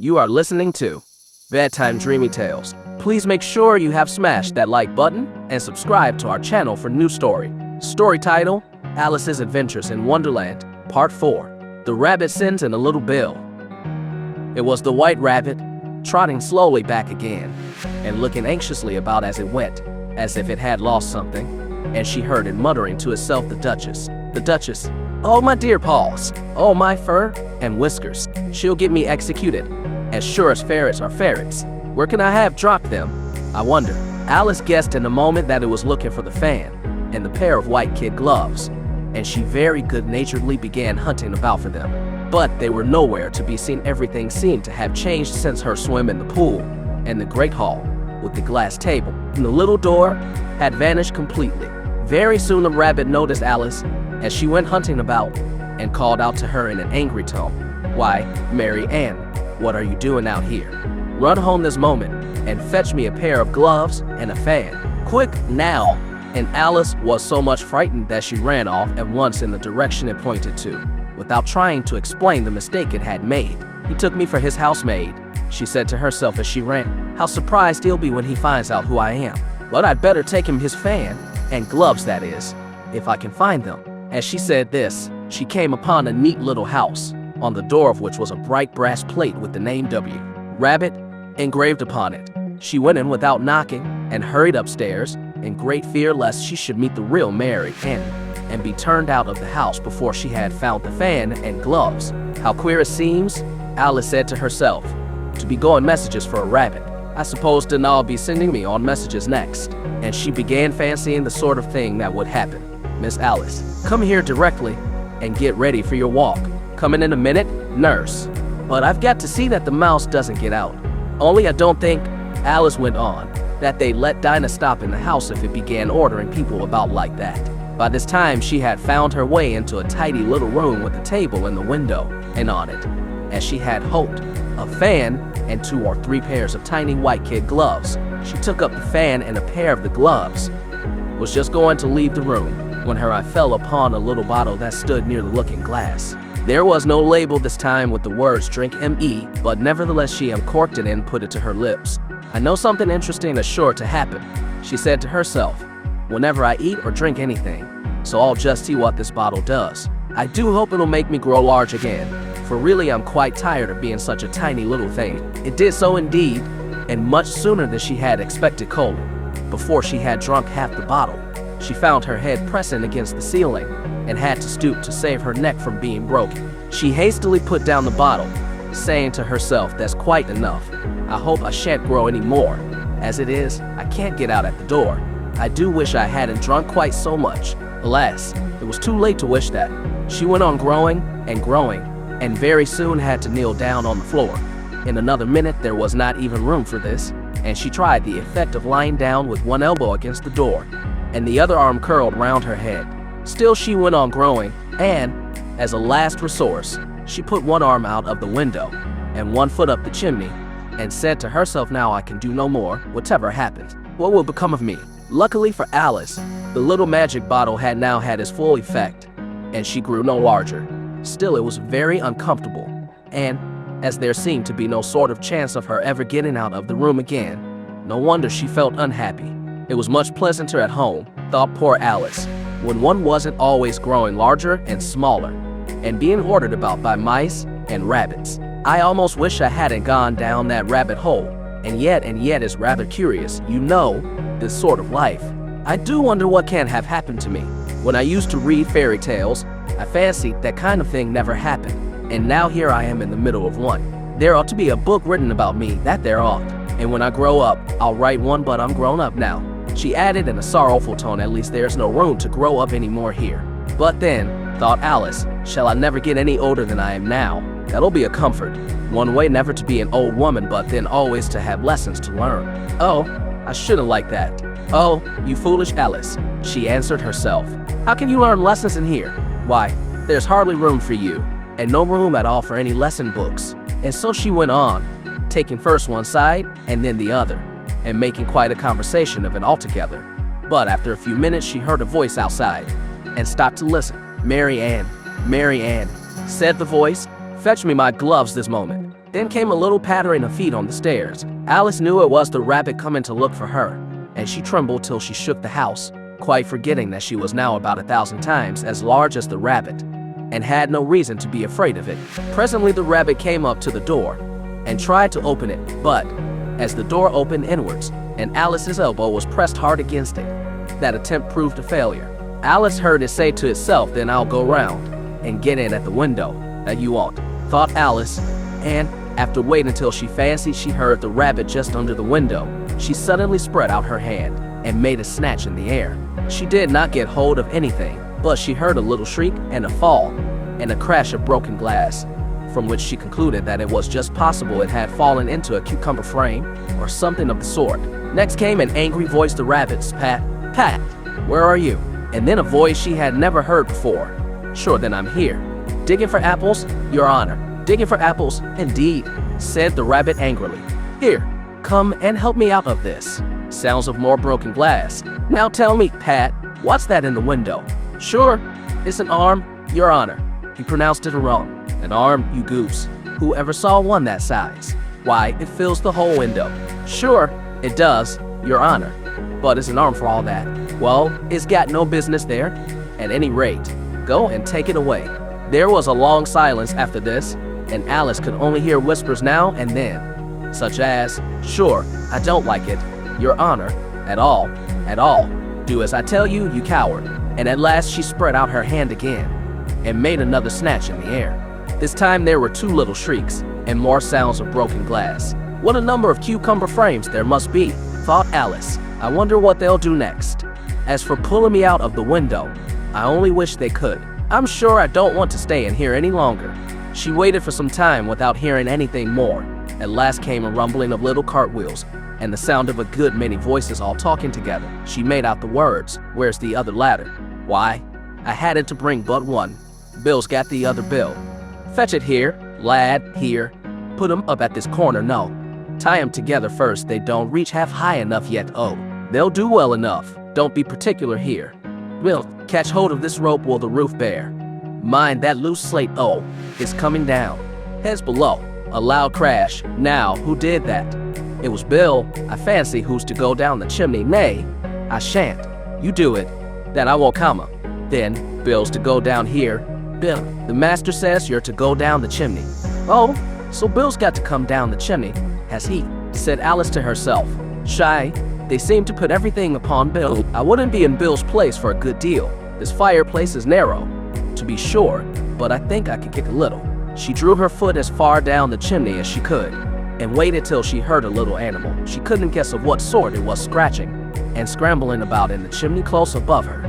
You are listening to Bedtime Dreamy Tales. Please make sure you have smashed that like button and subscribe to our channel for new story. Story title, Alice's Adventures in Wonderland, Part 4. The Rabbit Sends in a Little Bill. It was the White Rabbit, trotting slowly back again, and looking anxiously about as it went, as if it had lost something, and she heard it muttering to itself, the Duchess, oh my dear paws, oh my fur and whiskers, she'll get me executed, as sure as ferrets are ferrets. Where can I have dropped them, I wonder? Alice guessed in a moment that it was looking for the fan and the pair of white kid gloves, and she very good-naturedly began hunting about for them. But they were nowhere to be seen. Everything seemed to have changed since her swim in the pool, and the great hall, with the glass table and the little door, had vanished completely. Very soon the rabbit noticed Alice as she went hunting about, and called out to her in an angry tone, "Why, Mary Ann, what are you doing out here? Run home this moment and fetch me a pair of gloves and a fan. Quick, now!" And Alice was so much frightened that she ran off at once in the direction it pointed to, without trying to explain the mistake it had made. "He took me for his housemaid," she said to herself as she ran. "How surprised he'll be when he finds out who I am. But I'd better take him his fan, and gloves that is, if I can find them." As she said this, she came upon a neat little house, on the door of which was a bright brass plate with the name W. Rabbit engraved upon it. She went in without knocking and hurried upstairs, in great fear lest she should meet the real Mary Ann and be turned out of the house before she had found the fan and gloves. "How queer it seems," Alice said to herself, "to be going messages for a rabbit. I suppose Dinah'll be sending me on messages next." And she began fancying the sort of thing that would happen. "Miss Alice, come here directly and get ready for your walk. Coming in a minute, nurse. But I've got to see that the mouse doesn't get out. Only I don't think," Alice went on, "that they'd let Dinah stop in the house if it began ordering people about like that." By this time she had found her way into a tidy little room with a table in the window, and on it, as she had hoped, a fan and 2 or 3 pairs of tiny white kid gloves. She took up the fan and a pair of the gloves, was just going to leave the room, when her eye fell upon a little bottle that stood near the looking glass. There was no label this time with the words "Drink M.E., but nevertheless she uncorked it and put it to her lips. "I know something interesting is sure to happen," she said to herself, "whenever I eat or drink anything, so I'll just see what this bottle does. I do hope it'll make me grow large again, for really I'm quite tired of being such a tiny little thing." It did so indeed, and much sooner than she had expected. Before she had drunk half the bottle, she found her head pressing against the ceiling and had to stoop to save her neck from being broken. She hastily put down the bottle, saying to herself, "That's quite enough. I hope I shan't grow any more. As it is, I can't get out at the door. I do wish I hadn't drunk quite so much." Alas, it was too late to wish that. She went on growing, and very soon had to kneel down on the floor. In another minute there was not even room for this, and she tried the effect of lying down with one elbow against the door, and the other arm curled round her head. Still she went on growing, and, as a last resource, she put one arm out of the window, and one foot up the chimney, and said to herself, "Now I can do no more, whatever happens. What will become of me?" Luckily for Alice, the little magic bottle had now had its full effect, and she grew no larger. Still it was very uncomfortable, and, as there seemed to be no sort of chance of her ever getting out of the room again, no wonder she felt unhappy. It was much pleasanter at home, thought poor Alice, when one wasn't always growing larger and smaller, and being ordered about by mice and rabbits. "I almost wish I hadn't gone down that rabbit hole, and yet it's rather curious, you know, this sort of life. I do wonder what can have happened to me. When I used to read fairy tales, I fancied that kind of thing never happened, and now here I am in the middle of one. There ought to be a book written about me, that there ought, and when I grow up, I'll write one, but I'm grown up now." She added in a sorrowful tone, "At least there's no room to grow up anymore here. But then," thought Alice, "shall I never get any older than I am now? That'll be a comfort. One way never to be an old woman, but then always to have lessons to learn. Oh, I shouldn't like that. Oh, you foolish Alice," she answered herself. "How can you learn lessons in here? Why, there's hardly room for you, and no room at all for any lesson books." And so she went on, taking first one side and then the other, and making quite a conversation of it altogether. But after a few minutes she heard a voice outside, and stopped to listen. "Mary Ann, Mary Ann," said the voice, "fetch me my gloves this moment." Then came a little pattering of feet on the stairs. Alice knew it was the rabbit coming to look for her, and she trembled till she shook the house, quite forgetting that she was now about 1,000 times as large as the rabbit, and had no reason to be afraid of it. Presently the rabbit came up to the door and tried to open it, but as the door opened inwards and Alice's elbow was pressed hard against it, that attempt proved a failure. Alice heard it say to itself, "Then I'll go round and get in at the window that you want," thought Alice, and after waiting until she fancied she heard the rabbit just under the window, she suddenly spread out her hand and made a snatch in the air. She did not get hold of anything, but she heard a little shriek and a fall, and a crash of broken glass, from which she concluded that it was just possible it had fallen into a cucumber frame, or something of the sort. Next came an angry voice, the rabbit's, "Pat, Pat, where are you?" And then a voice she had never heard before, "Sure, then I'm here. Digging for apples, Your Honor. Digging for apples, indeed," said the rabbit angrily. "Here, come and help me out of this." Sounds of more broken glass. "Now tell me, Pat, what's that in the window?" "Sure, it's an arm, Your Honor." He pronounced it wrong. "An arm, you goose. Who ever saw one that size? Why, it fills the whole window." "Sure, it does, Your Honor. But it's an arm for all that." "Well, it's got no business there. At any rate, go and take it away." There was a long silence after this, and Alice could only hear whispers now and then, such as, "Sure, I don't like it, Your Honor, at all, at all. Do as I tell you, you coward." And at last she spread out her hand again and made another snatch in the air. This time there were 2 little shrieks and more sounds of broken glass. What a number of cucumber frames there must be, thought Alice. I wonder what they'll do next. As for pulling me out of the window, I only wish they could. I'm sure I don't want to stay in here any longer. She waited for some time without hearing anything more. At last came a rumbling of little cartwheels and the sound of a good many voices all talking together. She made out the words, "Where's the other ladder? Why, I had it to bring but one. Bill's got the other bill. Fetch it here, lad, here. Put 'em up at this corner, no. Tie 'em together first, they don't reach half high enough yet, oh. They'll do well enough, don't be particular here. Bill, catch hold of this rope will the roof bear. Mind that loose slate, oh, it's coming down. Heads below." A loud crash. Now, who did that? It was Bill, I fancy, who's to go down the chimney. "Nay, I shan't. You do it. Then I won't come. Then, Bill's to go down here. Bill, the master says you're to go down the chimney." "Oh, so Bill's got to come down the chimney, has he?" said Alice to herself. "Shy, they seem to put everything upon Bill. I wouldn't be in Bill's place for a good deal. This fireplace is narrow, to be sure, but I think I could kick a little." She drew her foot as far down the chimney as she could, and waited till she heard a little animal. She couldn't guess of what sort it was, scratching and scrambling about in the chimney close above her.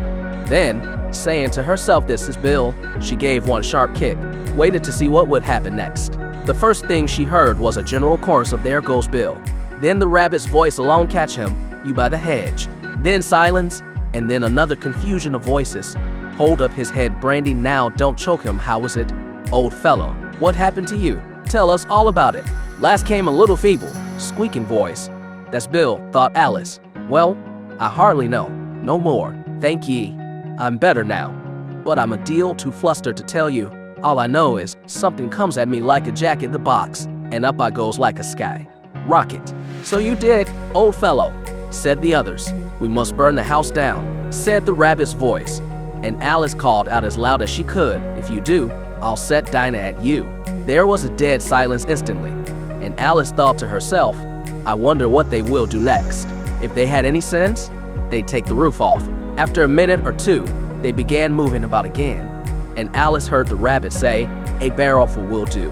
Then, saying to herself, "This is Bill," she gave one sharp kick, waited to see what would happen next. The first thing she heard was a general chorus of "There goes Bill." Then the rabbit's voice alone, "Catch him, you by the hedge." Then silence, and then another confusion of voices. "Hold up his head, Brandy, now don't choke him, how is it? Old fellow, what happened to you? Tell us all about it." Last came a little feeble, squeaking voice. "That's Bill," thought Alice. "Well, I hardly know. No more, thank ye. I'm better now. But I'm a deal too flustered to tell you. All I know is something comes at me like a jack in the box, and up I goes like a sky rocket." "So you did, old fellow," said the others. "We must burn the house down," said the rabbit's voice. And Alice called out as loud as she could, "If you do, I'll set Dinah at you." There was a dead silence instantly, and Alice thought to herself, "I wonder what they will do next. If they had any sense, they'd take the roof off." After a minute or two, they began moving about again, and Alice heard the rabbit say, "A barrelful will do,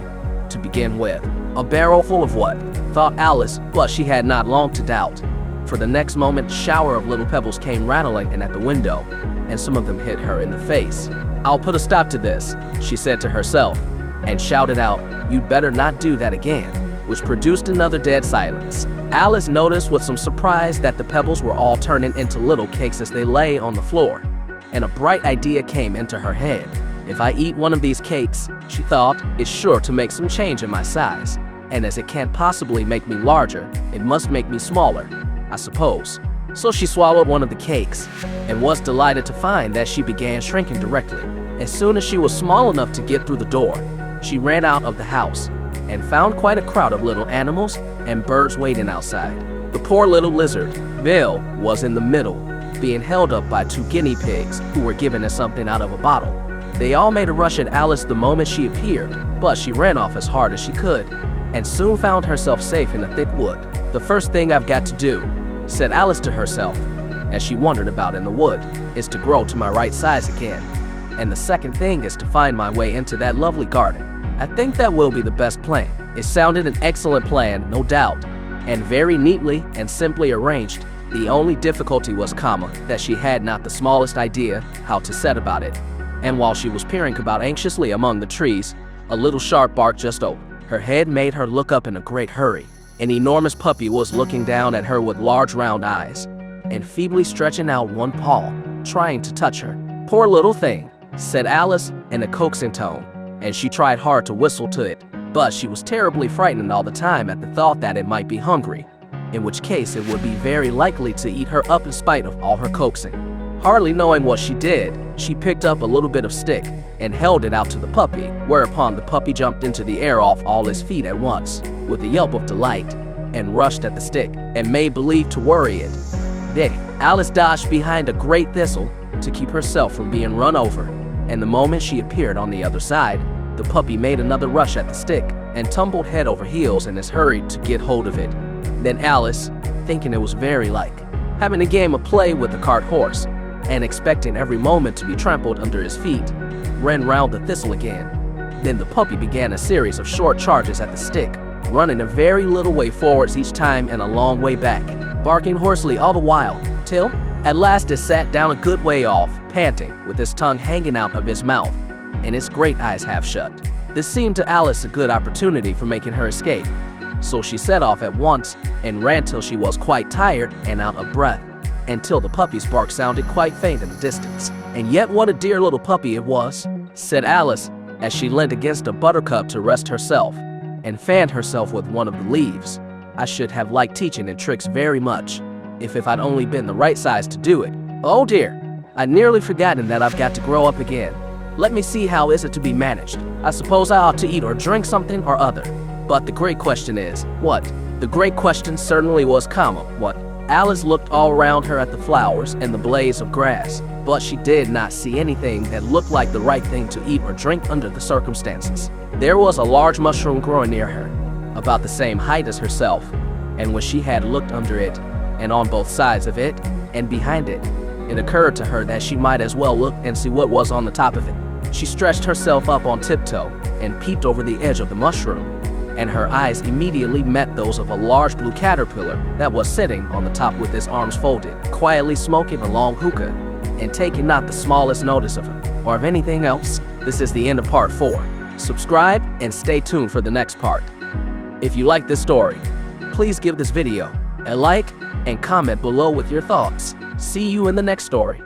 to begin with." A barrelful of what? thought Alice, but she had not long to doubt. For the next moment, a shower of little pebbles came rattling in at the window, and some of them hit her in the face. "I'll put a stop to this," she said to herself, and shouted out, "You'd better not do that again," which produced another dead silence. Alice noticed with some surprise that the pebbles were all turning into little cakes as they lay on the floor, and a bright idea came into her head. "If I eat one of these cakes," she thought, "it's sure to make some change in my size, and as it can't possibly make me larger, it must make me smaller, I suppose." So she swallowed one of the cakes, and was delighted to find that she began shrinking directly. As soon as she was small enough to get through the door, she ran out of the house, and found quite a crowd of little animals and birds waiting outside. The poor little lizard, Bill, was in the middle, being held up by 2 guinea pigs who were giving her something out of a bottle. They all made a rush at Alice the moment she appeared, but she ran off as hard as she could, and soon found herself safe in the thick wood. "The first thing I've got to do," said Alice to herself, as she wandered about in the wood, "is to grow to my right size again. And the second thing is to find my way into that lovely garden. I think that will be the best plan." It sounded an excellent plan, no doubt, and very neatly and simply arranged. The only difficulty was, that she had not the smallest idea how to set about it. And while she was peering about anxiously among the trees, a little sharp bark just opened. Her head made her look up in a great hurry. An enormous puppy was looking down at her with large round eyes, and feebly stretching out one paw, trying to touch her. "Poor little thing," said Alice in a coaxing tone, and she tried hard to whistle to it, but she was terribly frightened all the time at the thought that it might be hungry, in which case it would be very likely to eat her up in spite of all her coaxing. Hardly knowing what she did, she picked up a little bit of stick and held it out to the puppy, whereupon the puppy jumped into the air off all his feet at once, with a yelp of delight, and rushed at the stick, and made believe to worry it. Then Alice dodged behind a great thistle to keep herself from being run over, and the moment she appeared on the other side, the puppy made another rush at the stick, and tumbled head over heels in his hurry to get hold of it. Then Alice, thinking it was very like having a game of play with a cart horse, and expecting every moment to be trampled under his feet, ran round the thistle again. Then the puppy began a series of short charges at the stick, running a very little way forwards each time and a long way back, barking hoarsely all the while, till at last it sat down a good way off, panting, with his tongue hanging out of his mouth, and its great eyes half shut. This seemed to Alice a good opportunity for making her escape, so she set off at once and ran till she was quite tired and out of breath, until the puppy's bark sounded quite faint in the distance. "And yet what a dear little puppy it was," said Alice, as she leaned against a buttercup to rest herself, and fanned herself with one of the leaves. "I should have liked teaching and tricks very much, if I'd only been the right size to do it. Oh dear, I'd nearly forgotten that I've got to grow up again. Let me see, how is it to be managed? I suppose I ought to eat or drink something or other. But the great question is, what?" The great question certainly was, what? Alice looked all round her at the flowers and the blades of grass, but she did not see anything that looked like the right thing to eat or drink under the circumstances. There was a large mushroom growing near her, about the same height as herself, and when she had looked under it, and on both sides of it, and behind it, it occurred to her that she might as well look and see what was on the top of it. She stretched herself up on tiptoe and peeped over the edge of the mushroom, and her eyes immediately met those of a large blue caterpillar that was sitting on the top with his arms folded, quietly smoking a long hookah, and taking not the smallest notice of him, or of anything else. This is the end of part 4. Subscribe and stay tuned for the next part. If you like this story, please give this video a like and comment below with your thoughts. See you in the next story.